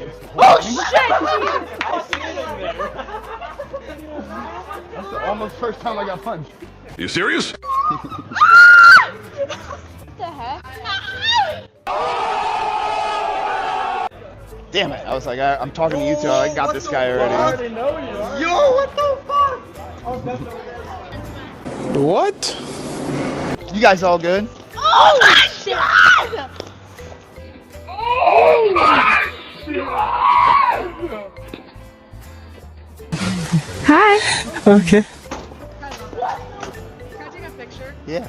Oh shit! That's the almost first time I got punched. You serious? What the heck? Damn it! I was like, I'm talking to you two. I got this guy already. I already know you are. Yo, what the fuck? What? You guys all good? Oh shit! Hi. Okay. Can I take a picture? Yeah,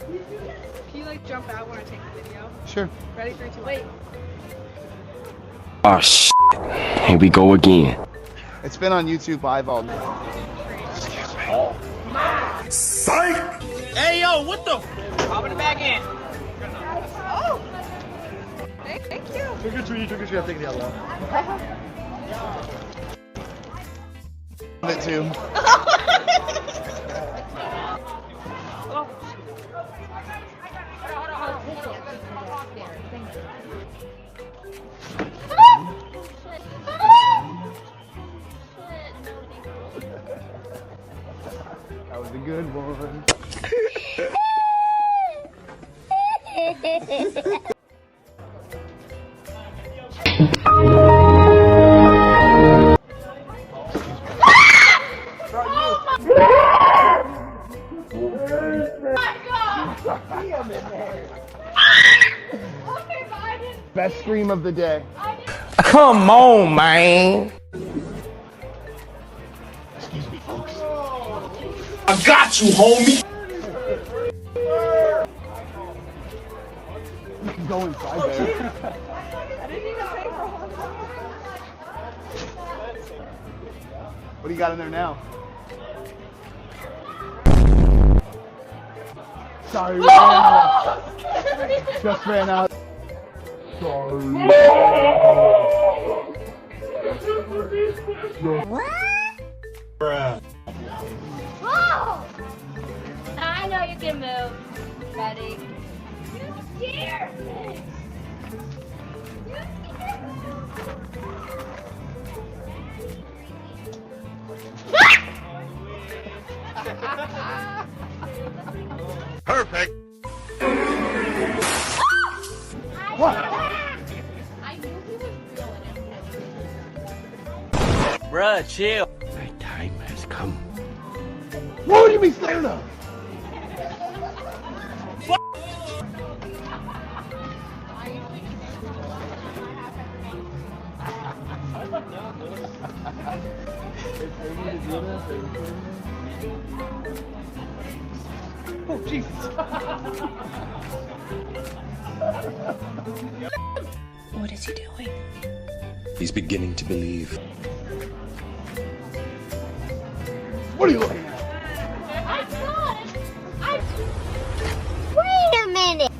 Can you like jump out when I take the video? sure. Ready? 3, 2, 1. Wait. Oh shit. Here we go again. It's been on YouTube Live all day. Psych! Hey yo, what the? Popping it back in. Oh. Thank you. Trick or treat, trick or treat. I'm taking the other one. It too. That was a good one. Best scream of the day. Come on, man. Excuse me, folks. I got you, homie. You can go inside there. I didn't even pay for one. What do you got in there now? Sorry, we ran out. Just ran out. Sorry. Bruh. Whoa! I know you can move. Ready? You scared me. You scared Perfect. What? I knew he was real in Bruh, chill. My time has come. What would you be scared of? Oh, Jesus. What is he doing? He's beginning to believe. What are you looking at? I saw it. Wait a minute.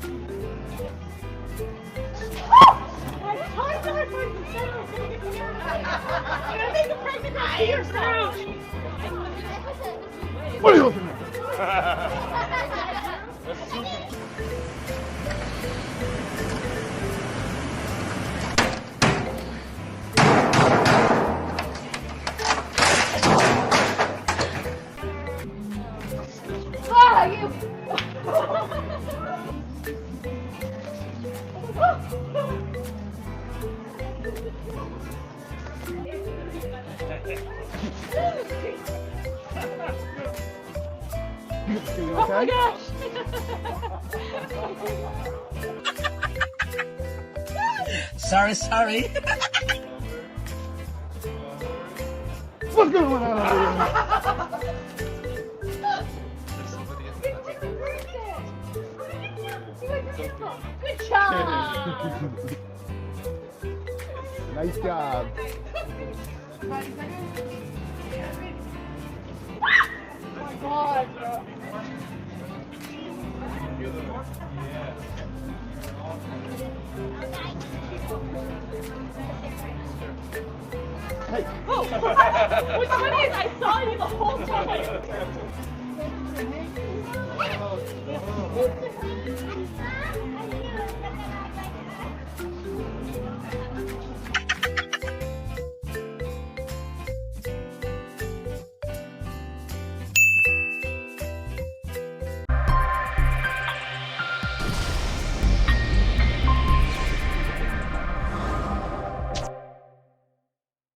What are you looking at? Oh, you. You Oh my okay? gosh. Sorry. What's going on over here? Good job. Nice job. God, bro. Hey. Oh! Which one